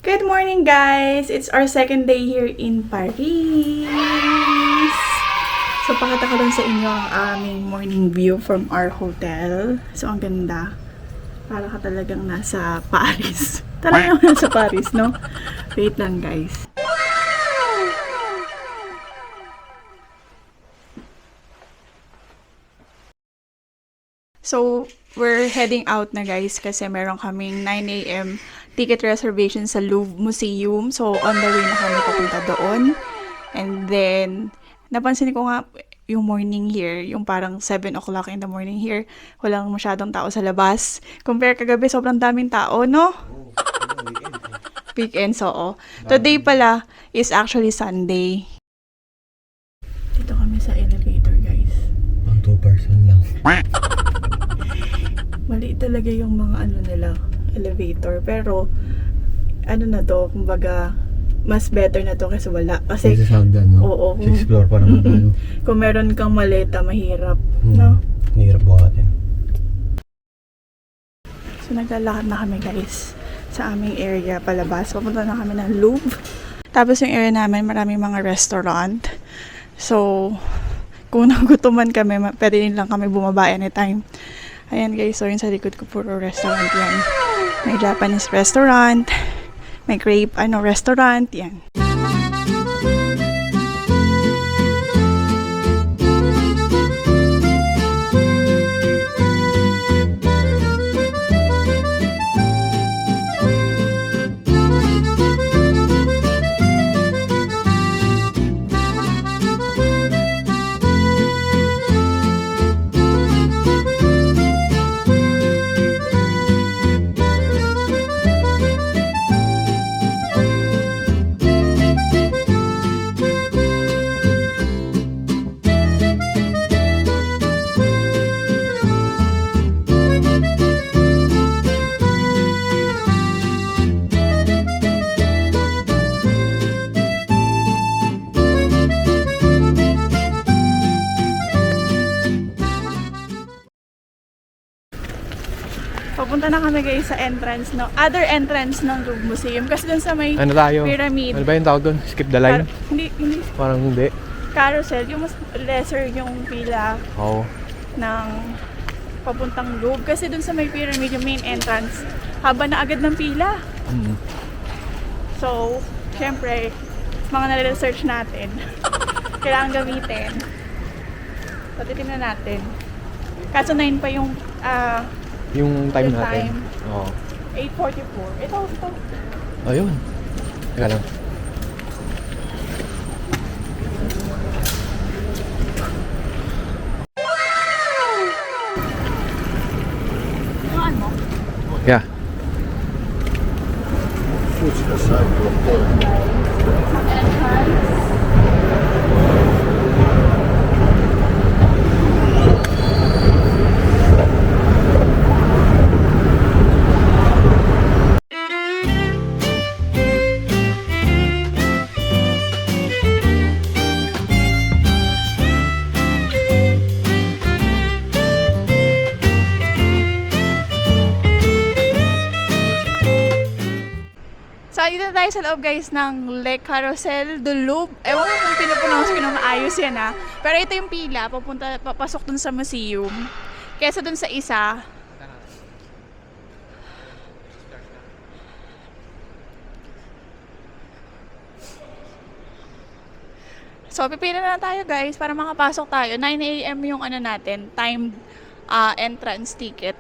Good morning, guys! It's our second day here in Paris. So, pakita ko lang sa inyo ang aming morning view from our hotel. So, ang ganda. Para ka talagang nasa Paris. Talagang nasa Paris, no? Wait lang, guys. So, we're heading out na, guys, kasi meron kaming 9 a.m. ticket reservation sa Louvre Museum. So, on the way na kami papunta doon. And then, napansin ko nga yung morning here, yung parang 7 o'clock in the morning here, walang masyadong tao sa labas. Compare kagabi, sobrang daming tao, no? Weekends, oo. Today pala is actually Sunday. Dito kami sa elevator, guys. Pang 2 person lang. Maliit talaga yung mga ano nila, elevator. Pero, ano na to, kumbaga, mas better na to kasi wala. Kasi, Sa Sagdan, no? oo. 6th floor pa naman tayo. Kung meron kang maleta, mahirap. No? Hirap buhatin. So, naglalakad na kami, guys, sa aming area palabas. Papunta na kami ng Louvre. Tapos yung area namin, maraming mga restaurant. So, kung nagutuman kami, pwede din lang kami bumaba anytime. Ayan, guys, so yun sa likod ko, puro restaurant yan. May Japanese restaurant, may crepe, restaurant, yan. Papunta na kami, guys, sa entrance, no? Other entrance ng Louvre Museum. Kasi dun sa may Ano tayo? pyramid. Ano ba yung tawag doon? Skip the line? Hindi. Parang hindi. Carousel. Yung mas lesser yung pila Oo. ng papuntang Louvre. Kasi dun sa may pyramid, yung main entrance, haba na agad ng pila. So, syempre, mga nare-research natin, kailangan gamitin. So, titignan natin. Kaso 9 pa yung Yung time Yung natin. time. Oo. 8:44. Ito. Ayun. Teka lang. Ano mo? Yeah. So, dito tayo sa loob, guys, ng Le Carrousel du Louvre. Ewan ko kung pinupronounce ko na maayos yan, ha. Pero ito yung pila, papasok dun sa museum. Kesa dun sa isa. So, pipila na tayo, guys, para makapasok tayo. 9 a.m. yung natin, timed entrance ticket.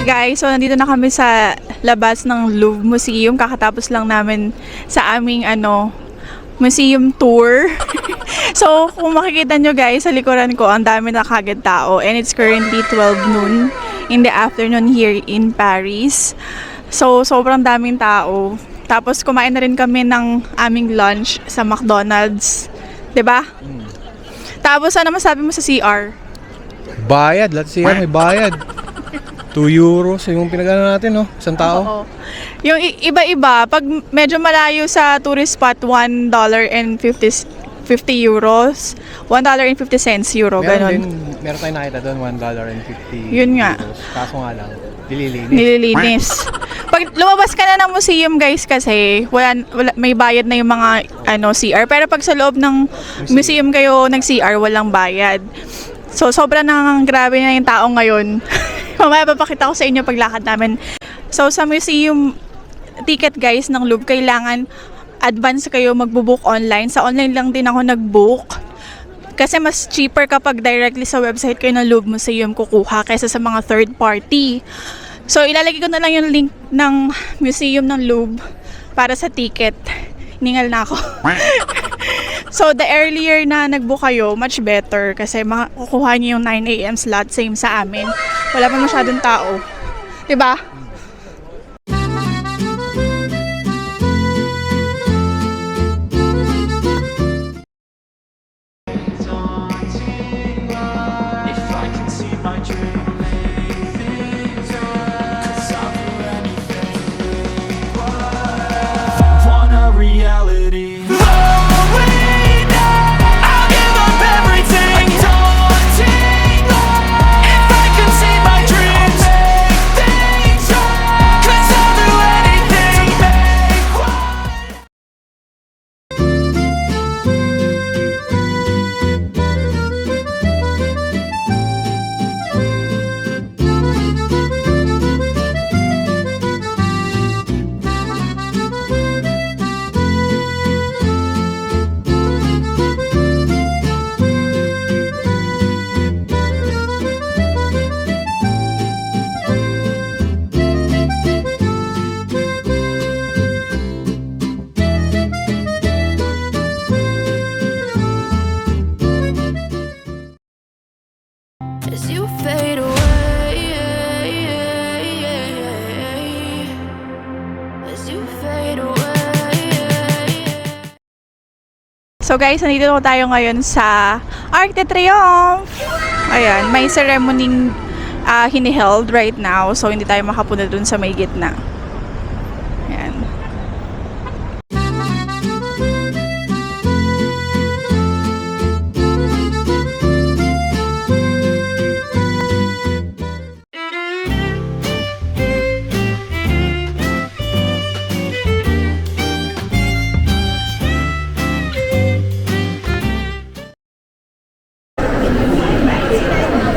Guys, so nandito na kami sa labas ng Louvre Museum. Kakatapos lang namin sa aming museum tour. So, kung makikita nyo guys, sa likuran ko, ang dami na kagad tao. And it's currently 12 noon in the afternoon here in Paris. So, sobrang daming tao. Tapos, kumain na rin kami ng aming lunch sa McDonald's. 'Di ba? Tapos, ano masabi mo sa CR? Bayad. Let's see yan. May bayad. 2 euros yung pinagano natin, no? Isang tao. Oo. Yung iba-iba, pag medyo malayo sa tourist spot, $1.50 euros, $1.50 euro, ganun. Meron tayong nakita doon, $1.50. Yun nga. euros. Kaso nga lang, dililinis. Nililinis. Pag lumabas ka na ng museum guys kasi may bayad na yung mga CR. Pero pag sa loob ng museum kayo nag-CR, walang bayad. So sobrang grabe na yung tao ngayon. Mamaya papakita ko sa inyo paglakad namin. So sa museum ticket guys ng Louvre, kailangan advance kayo magbo-book online. Sa online lang din ako nag-book. Kasi mas cheaper kapag directly sa website kayo ng Louvre Museum kukuha kaysa sa mga third party. So ilalagay ko na lang yung link ng Museum ng Louvre para sa ticket. Ningal na ako. So the earlier na nag-book kayo, much better kasi makukuha niyo yung 9 AM slot, same sa amin. Wala pa masyadong tao. 'Di ba? As you fade away, as you fade away. So guys, nandito tayo ngayon sa Arc de Triomphe. Ayan, may ceremony hiniheld right now. So hindi tayo makapunta dun sa may gitna. Ayan.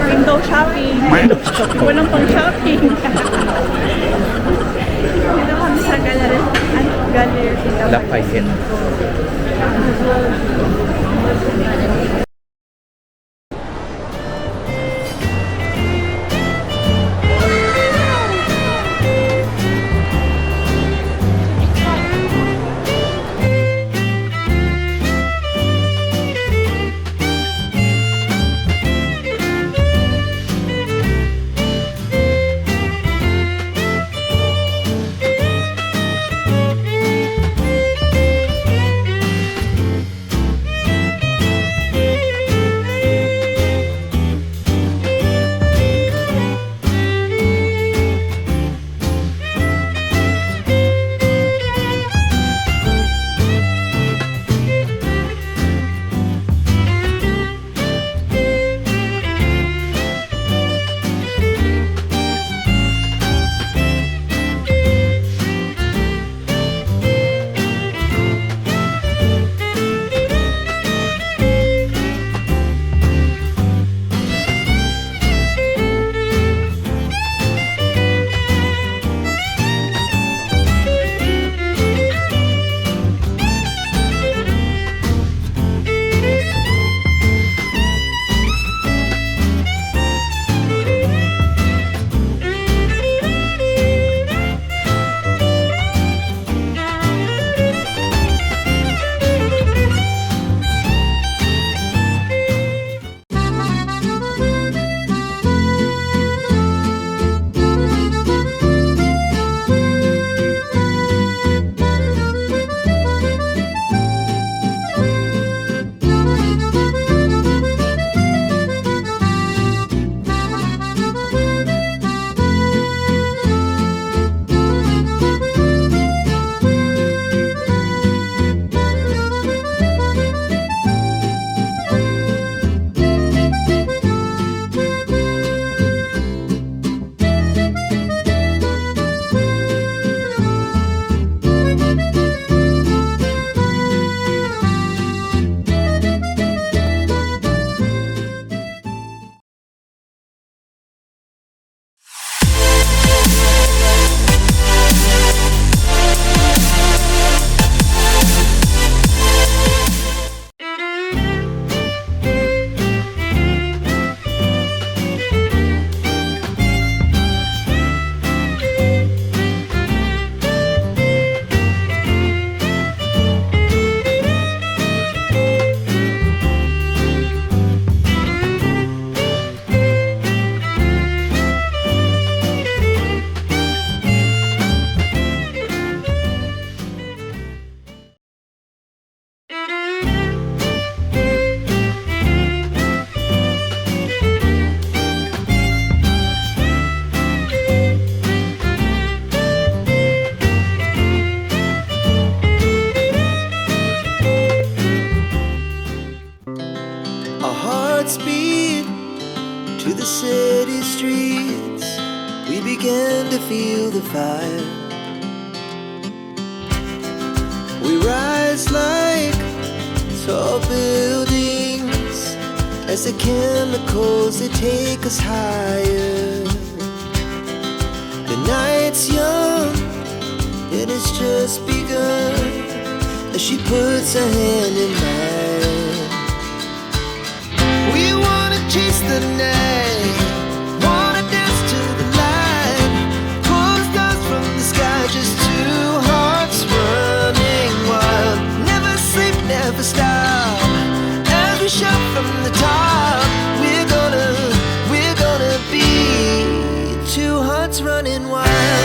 Window shopping. Walang pang shopping. Dito kami sa gallery. Lafayette. to the city streets, we began to feel the fire. We rise like tall buildings as the chemicals, they take us higher. The night's young, and it's just begun, as she puts her hand in mine. We wanna chase the night, wanna dance to the light, pull stars from the sky, just two hearts running wild. Never sleep, never stop, as we shout from the top. We're gonna be two hearts running wild.